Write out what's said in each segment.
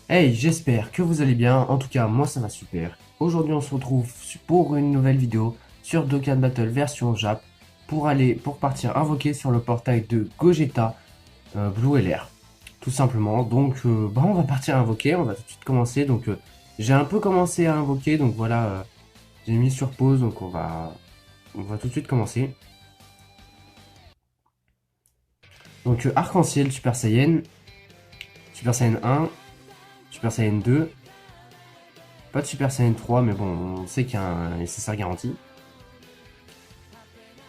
Hey, j'espère que vous allez bien. En tout cas, moi ça va super. Aujourd'hui, on se retrouve pour une nouvelle vidéo sur Dokkan Battle version Jap pour partir invoquer sur le portail de Gogeta Blue LR. Tout simplement. Donc, on va partir invoquer. On va tout de suite commencer. Donc, j'ai un peu commencé à invoquer. Donc voilà, j'ai mis sur pause. Donc, on va tout de suite commencer. Donc, Arc-en-Ciel, Super Saiyan, Super Saiyan 1, Super Saiyan 2. Pas de Super Saiyan 3, mais bon, on sait qu'il y a un SSR garanti.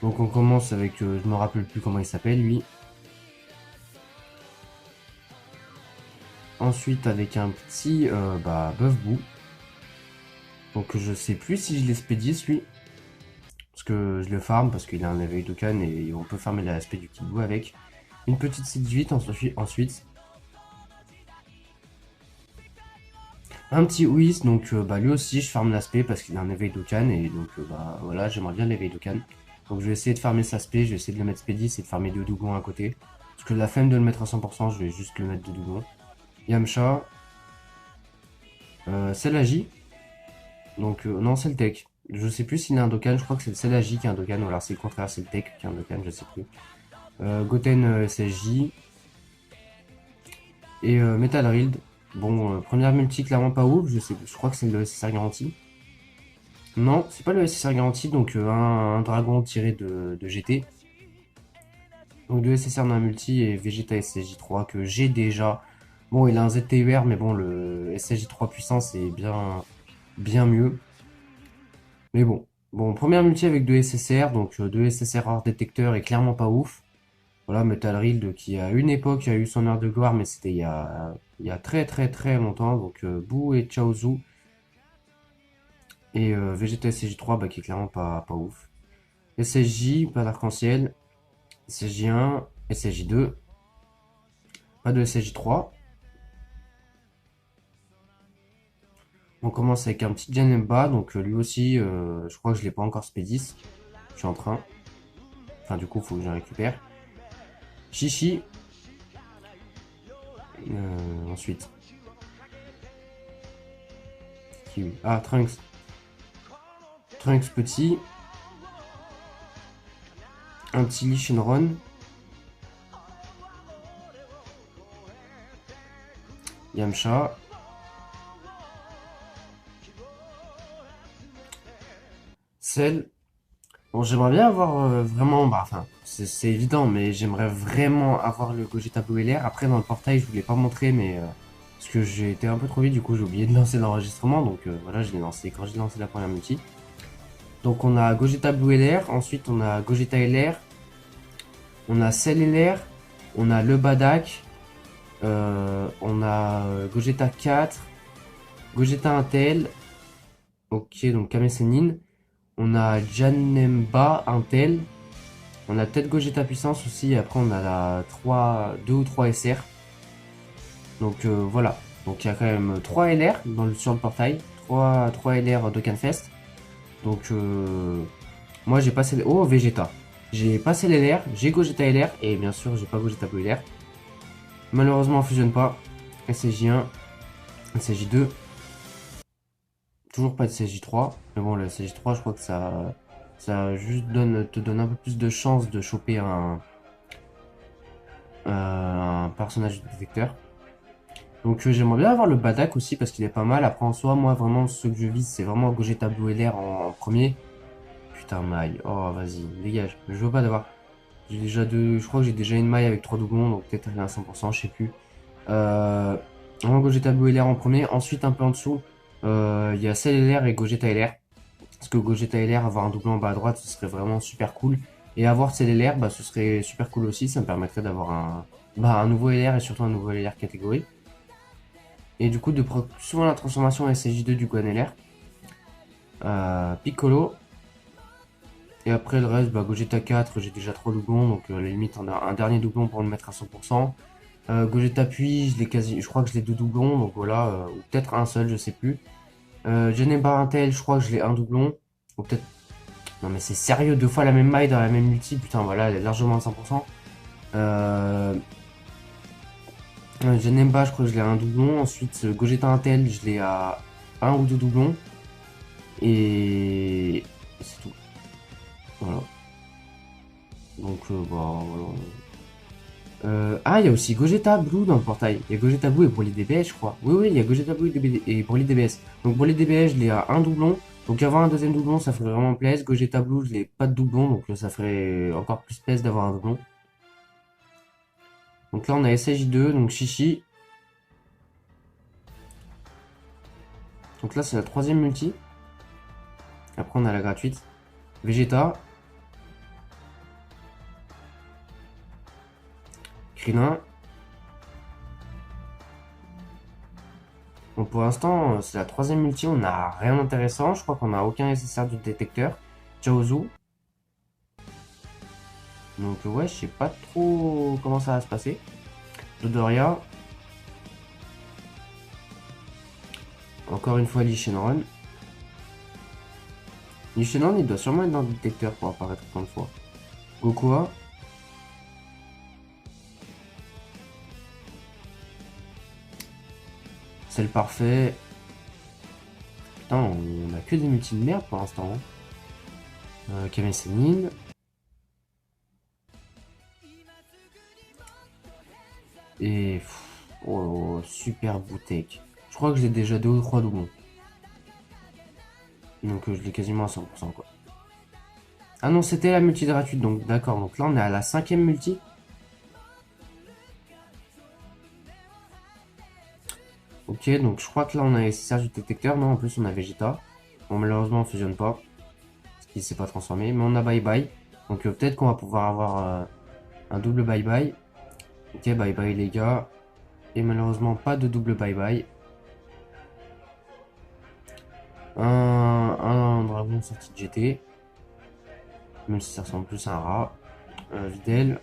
Donc on commence avec, je me rappelle plus comment il s'appelle lui. Ensuite avec un petit Bœuf Boo. Donc je sais plus si je l'expédie lui. Parce que je le farm parce qu'il a un éveil de canne et on peut farmer l'aspect du Kid Boo avec. Une petite C18 ensuite. Un petit Whis, donc lui aussi je farme l'aspect parce qu'il a un éveil de canne et donc voilà, j'aimerais bien l'éveil de canne. Donc je vais essayer de farmer cet aspect, je vais essayer de le mettre speedy, et de farmer deux doublons à côté. Parce que la flemme de le mettre à 100%, je vais juste le mettre de doublons. Yamcha, c'est la J. Donc non, c'est le tech. Je sais plus s'il a un Dokkan, je crois que c'est le Celaji qui a un Dokkan, ou alors c'est le contraire, c'est le tech qui a un Dokkan, je sais plus. Goten SSJ. Et Metal Rild. Bon, première multi clairement pas ouf, je crois que c'est le SSR garanti. Non, c'est pas le SSR garanti, donc un dragon tiré de GT. Donc le SSR d'un multi et Vegeta SSJ3 que j'ai déjà. Bon, il a un ZTUR, mais bon, le SSJ3 puissance est bien mieux. Mais bon, première multi avec deux SSR, donc deux SSR hors détecteur est clairement pas ouf. Voilà, Metal Rild qui à une époque a eu son heure de gloire, mais c'était il y a très très très longtemps. Donc Boo et Chaozu et Vegeta SSJ3 qui est clairement pas ouf. SSJ, pas d'arc-en-ciel. SSJ1, SSJ2, pas de SSJ3. On commence avec un petit Janemba, donc lui aussi, je crois que je l'ai pas encore spédis. Je suis en train. Enfin, du coup, faut que je le récupère. Chichi. Ensuite. Kiwi. Ah, Trunks. Trunks petit. Un petit Lee Shenron. Yamcha. Cell. Bon, j'aimerais bien avoir vraiment, enfin, c'est évident, mais j'aimerais vraiment avoir le Gogeta Blue LR. Après, dans le portail, je voulais pas montrer, mais parce que j'ai été un peu trop vite, du coup, j'ai oublié de lancer l'enregistrement, donc voilà, je l'ai lancé quand j'ai lancé la première multi. Donc, on a Gogeta Blue LR, ensuite, on a Gogeta LR, on a Cell LR, on a Le Badak, on a Gogeta 4, Gogeta Intel, ok, donc Kame Sennin, on a Janemba Intel. On a peut-être Gogeta puissance aussi, et après on a la 2 ou 3 SR. Donc voilà. Donc il y a quand même 3 LR sur le portail. 3 LR de Canfest. Donc moi j'ai passé... Oh, Vegeta. J'ai passé l'LR, j'ai Gogeta LR, et bien sûr j'ai pas Gogeta Blue LR. Malheureusement on fusionne pas. SSJ1, SSJ2. Toujours pas de SSJ3. Mais bon, le SSJ3 je crois que ça juste te donne un peu plus de chance de choper un personnage de détecteur. Donc j'aimerais bien avoir le Badak aussi parce qu'il est pas mal. Après en soi, moi vraiment ce que je vise c'est vraiment Gogeta Blue LR en premier. Putain maille, oh vas-y, dégage. Je veux pas d'avoir. J'ai déjà deux. Je crois que j'ai déjà une maille avec 3 doublons, donc peut-être aller à 100%, je sais plus. Vraiment Gogeta Blue LR en premier. Ensuite un peu en dessous, il y a Cell LR et Gogeta LR. Parce que Gogeta LR, avoir un doublon en bas à droite, ce serait vraiment super cool. Et avoir Cell LR, ce serait super cool aussi. Ça me permettrait d'avoir un nouveau LR et surtout un nouveau LR catégorie. Et du coup de prendre souvent la transformation SSJ2 du Gohan LR. Piccolo. Et après le reste, Gogeta 4, j'ai déjà 3 doublons, donc à la limite on a un dernier doublon pour le mettre à 100%. Gogeta Puis, je crois que je l'ai 2 doublons, donc voilà, ou peut-être un seul, je sais plus. Geneba Intel, je crois que je l'ai un doublon, ou peut-être... Non mais c'est sérieux, 2 fois la même maille dans la même multi, putain voilà, elle est largement à 100%. Janemba, je crois que je l'ai à un doublon. Ensuite, Gogeta Intel, je l'ai à un ou deux doublons. Et c'est tout. Voilà. Donc, bah, voilà. Ah, il y a aussi Gogeta Blue dans le portail. Il y a Gogeta Blue et Broly DBS, je crois. Oui, oui, il y a Gogeta Blue et Broly DBS. Donc, Broly DBS, je l'ai à un doublon. Donc, avoir un deuxième doublon, ça ferait vraiment plaisir. Gogeta Blue, je l'ai pas de doublon. Donc, ça ferait encore plus plaisir d'avoir un doublon. Donc, là, on a SSJ2, donc Chichi. Donc, là, c'est la troisième multi. Après, on a la gratuite. Vegeta. Krillin. Donc, pour l'instant, c'est la troisième multi. On n'a rien d'intéressant. Je crois qu'on n'a aucun nécessaire du détecteur. Chaozu. Donc, ouais, je sais pas trop comment ça va se passer. Dodoria. Encore une fois, Lee Shenron. Lee Shenron, il doit sûrement être dans le détecteur pour apparaître autant de fois. Goku. C'est le parfait. Putain, on a que des multis de merde pour l'instant. Kame Sennin. Et... Oh, super boutique. Je crois que j'ai déjà 2 ou 3 doublons. Donc je l'ai quasiment à 100% quoi. Ah non, c'était la multi gratuite, donc d'accord. Donc là, on est à la cinquième multi. Ok, donc je crois que là, on a nécessaire du détecteur. Non, en plus, on a Vegeta. Bon, malheureusement, on fusionne pas. Parce qu'il s'est pas transformé. Mais on a Bye Bye. Donc peut-être qu'on va pouvoir avoir un double Bye Bye. Ok, Bye Bye les gars. Et malheureusement, pas de double Bye Bye. Un dragon sorti de GT. Même si ça ressemble plus à un rat. Videl.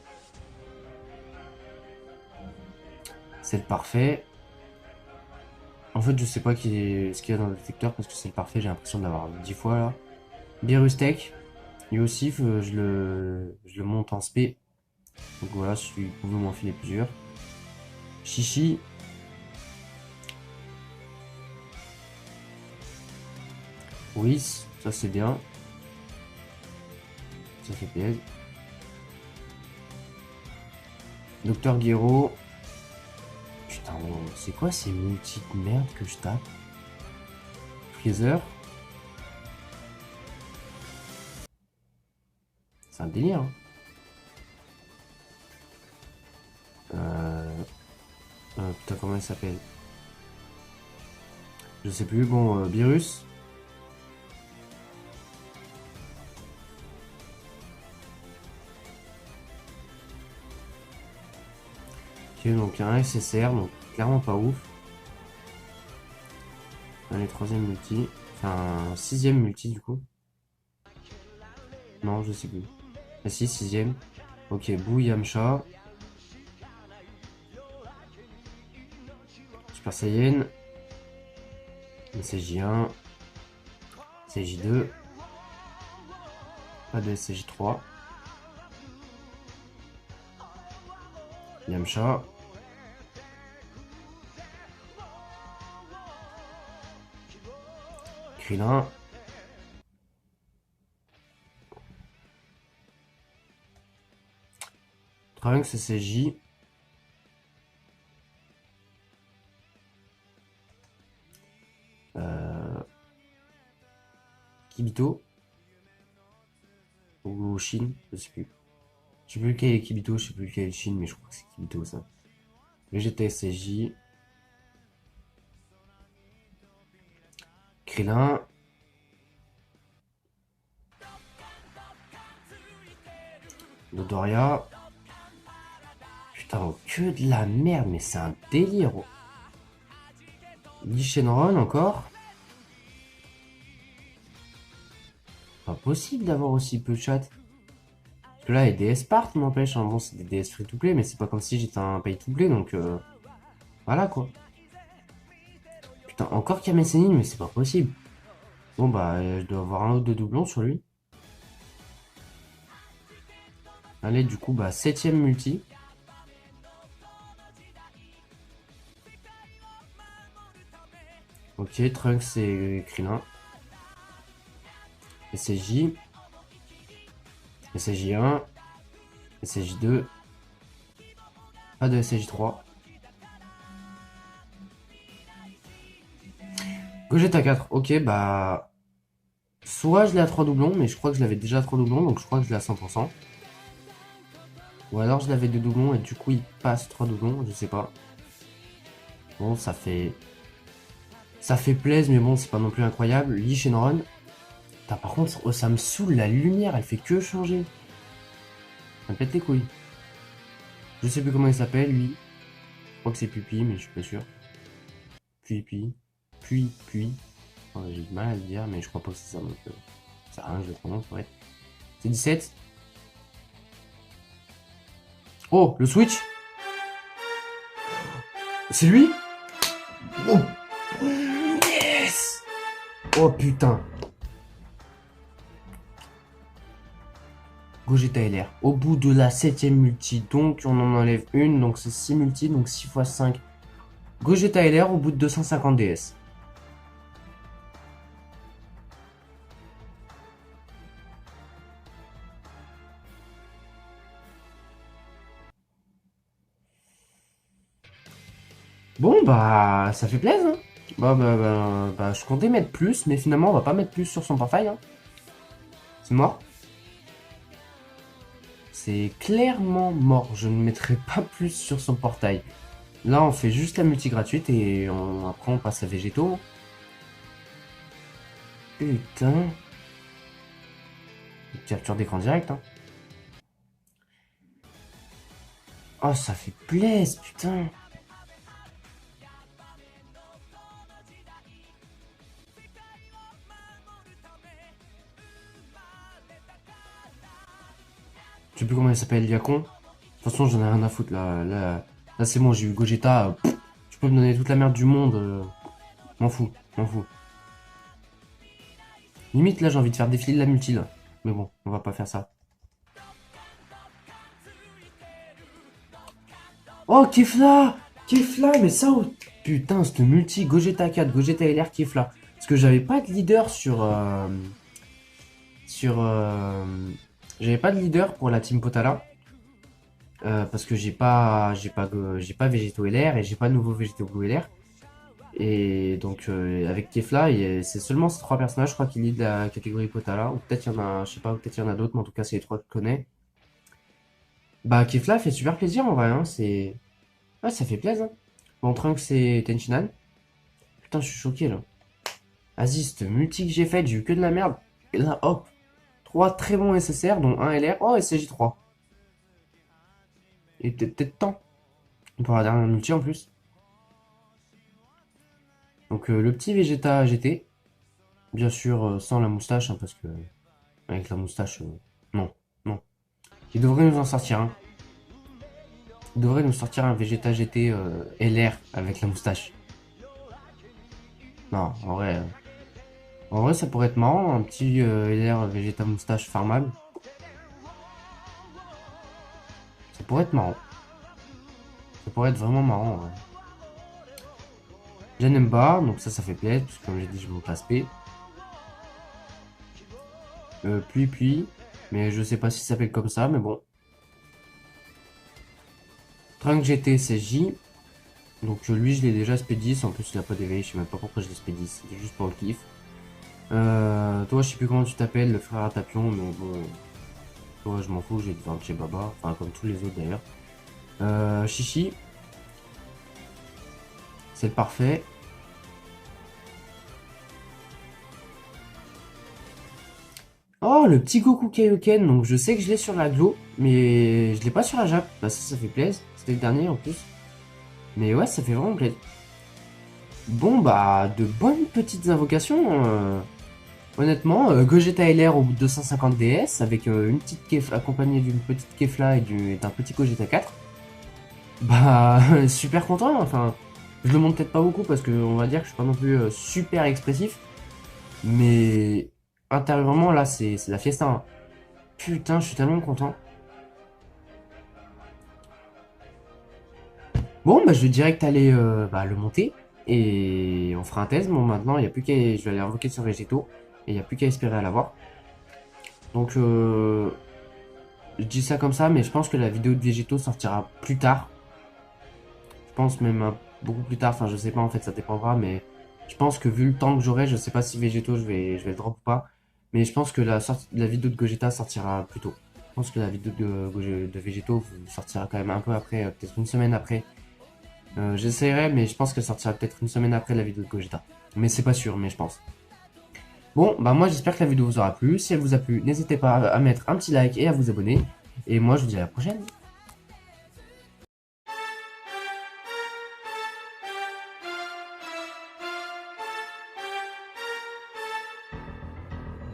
C'est le parfait. En fait, je sais pas ce qu'il y a dans le détecteur parce que c'est le parfait. J'ai l'impression de l'avoir 10 fois là. Birustech. Yosif, je le monte en spé. Donc voilà, si vous pouvez m'en filer plusieurs. Chichi. Oui, ça c'est bien. Ça fait plaisir. Docteur Guéraud. Putain, c'est quoi ces multi de merde que je tape? Freezer. C'est un délire. Hein. Putain, comment il s'appelle? Je sais plus. Bon, Virus. Ok, donc un SSR, donc clairement pas ouf. Allez, troisième multi. Enfin, sixième multi du coup. Non, je sais plus. Ah si, sixième. Ok, Bou Yamcha. Super Saiyan. SCJ1. SCJ2. Pas de SCJ3. Yamcha. Krillin. Trunks SCJ. Kibito. Ou Shin, je sais plus. Je sais plus lequel est Kibito, je sais plus lequel est Shin, mais je crois que c'est Kibito ça. Vegeta SCJ. Krillin. Dodoria. Putain, oh, que de la merde, mais c'est un délire. Oh. Lee Shenron encore. Pas possible d'avoir aussi peu de chat. Parce que là, les DS partent, n'empêche. Hein. Bon, c'est des DS free to play, mais c'est pas comme si j'étais un pay to play, donc voilà quoi. Putain, encore Kame Sennin, mais c'est pas possible. Bon, bah, je dois avoir un ou deux doublons sur lui. Allez, du coup, bah, septième multi. Ok, Trunks et Krillin. SSJ. SSJ1. SSJ2. Pas de SSJ3. Gogeta 4. Ok, bah... Soit je l'ai à 3 doublons, mais je crois que je l'avais déjà à 3 doublons, donc je crois que je l'ai à 100%. Ou alors je l'avais 2 doublons et du coup il passe 3 doublons, je sais pas. Bon, ça fait... Ça fait plaisir, mais bon, c'est pas non plus incroyable. Lee Shenron. Putain, par contre, oh, ça me saoule, la lumière, elle fait que changer. Ça me pète les couilles. Je sais plus comment il s'appelle, lui. Je crois que c'est Pupi, mais je suis pas sûr. Puis. Oh, j'ai du mal à le dire, mais je crois pas que c'est ça. Donc, ça sert à rien, je le prononce, ouais. C'est 17. Oh, le Switch. C'est lui. Oh, yes. Oh, putain. Gogeta LR. Au bout de la 7ème multi, donc on en enlève une, donc c'est 6 multi, donc 6 x 5. Gogeta LR au bout de 250 DS. Bon, bah, ça fait plaisir, hein. Bah, je comptais mettre plus, mais finalement, on va pas mettre plus sur son portail, hein. C'est mort. C'est clairement mort. Je ne mettrai pas plus sur son portail. Là, on fait juste la multi gratuite et après, on passe à végétaux. Putain. Capture d'écran direct, hein. Oh, ça fait plaisir, putain. Je sais plus comment il s'appelle, Liacon. De toute façon, j'en ai rien à foutre, là c'est bon, j'ai eu Gogeta. Tu peux me donner toute la merde du monde. M'en fous, m'en fous. Limite, là, j'ai envie de faire défiler la multi, là. Mais bon, on va pas faire ça. Oh, Kefla! Kefla, mais ça, oh, putain, cette multi, Gogeta 4, Gogeta LR, Kefla. Parce que j'avais pas de leader sur... j'avais pas de leader pour la team Potala. Parce que j'ai pas Végéto LR et j'ai pas de nouveau Végéto Blue LR. Et donc avec Kefla, c'est seulement ces trois personnages, je crois, qui lead la catégorie Potala. Ou peut-être il y en a, je sais pas, peut-être il y en a d'autres, mais en tout cas c'est les trois que je connais. Bah Kefla fait super plaisir en vrai, hein, c'est... Ouais, ça fait plaisir. Hein. Bon, Trunks c'est Tenchinan. Putain, je suis choqué là. Vas-y, cette multi que j'ai faite, j'ai eu que de la merde. Et là, hop, trois très bons SSR, dont un LR. Oh, SCJ3. Et peut-être temps. Pour la dernière multi en plus. Donc le petit Vegeta GT. Bien sûr, sans la moustache, hein, parce que avec la moustache, non, non. Il devrait nous en sortir un. Il devrait nous sortir un Vegeta GT LR avec la moustache. Non, en vrai, ça pourrait être marrant, un petit LR Vegeta moustache farmable. Ça pourrait être marrant. Ça pourrait être vraiment marrant. Ouais. Janemba, donc ça fait plaisir, puisque comme j'ai dit, je monte à SP. Puis, mais je sais pas si ça s'appelle comme ça, mais bon. Trunk GT, c'est J. Donc lui, je l'ai déjà SP10, en plus il a pas d'éveil, je sais même pas pourquoi je l'ai SP10, c'était juste pour le kiff. Toi, je sais plus comment tu t'appelles, le frère à Tapion, mais bon, toi, je m'en fous, j'ai devant chez Baba, enfin comme tous les autres d'ailleurs. Chichi, c'est le parfait. Oh, le petit Goku Kaioken, donc je sais que je l'ai sur la Glo, mais je l'ai pas sur la Jap. Bah ça fait plaisir, c'était le dernier en plus. Mais ouais, ça fait vraiment plaisir. Bon bah, de bonnes petites invocations. Honnêtement, Gogeta LR au bout de 250 DS avec une petite Kefla accompagnée d'une petite Kefla et d'un petit Gogeta 4. Bah, super content. Enfin, je le montre peut-être pas beaucoup parce que on va dire que je suis pas non plus super expressif. Mais intérieurement, là, c'est la fiesta. Hein. Putain, je suis tellement content. Bon, bah, je vais direct aller le monter. Et on fera un test. Bon, maintenant, il y a plus qu'à... Je vais aller invoquer sur Végéto. Et il n'y a plus qu'à espérer à l'avoir. Donc, je dis ça comme ça, mais je pense que la vidéo de Végéto sortira plus tard. Je pense même beaucoup plus tard. Enfin, je sais pas, en fait, ça dépendra. Mais je pense que vu le temps que j'aurai, je sais pas si Végéto, je vais le drop ou pas. Mais je pense que la vidéo de Gogeta sortira plus tôt. Je pense que la vidéo de Végéto sortira quand même un peu après, peut-être une semaine après. J'essaierai, mais je pense qu'elle sortira peut-être une semaine après la vidéo de Gogeta. Mais c'est pas sûr, mais je pense. Bon, bah moi j'espère que la vidéo vous aura plu. Si elle vous a plu, n'hésitez pas à mettre un petit like et à vous abonner. Et moi je vous dis à la prochaine.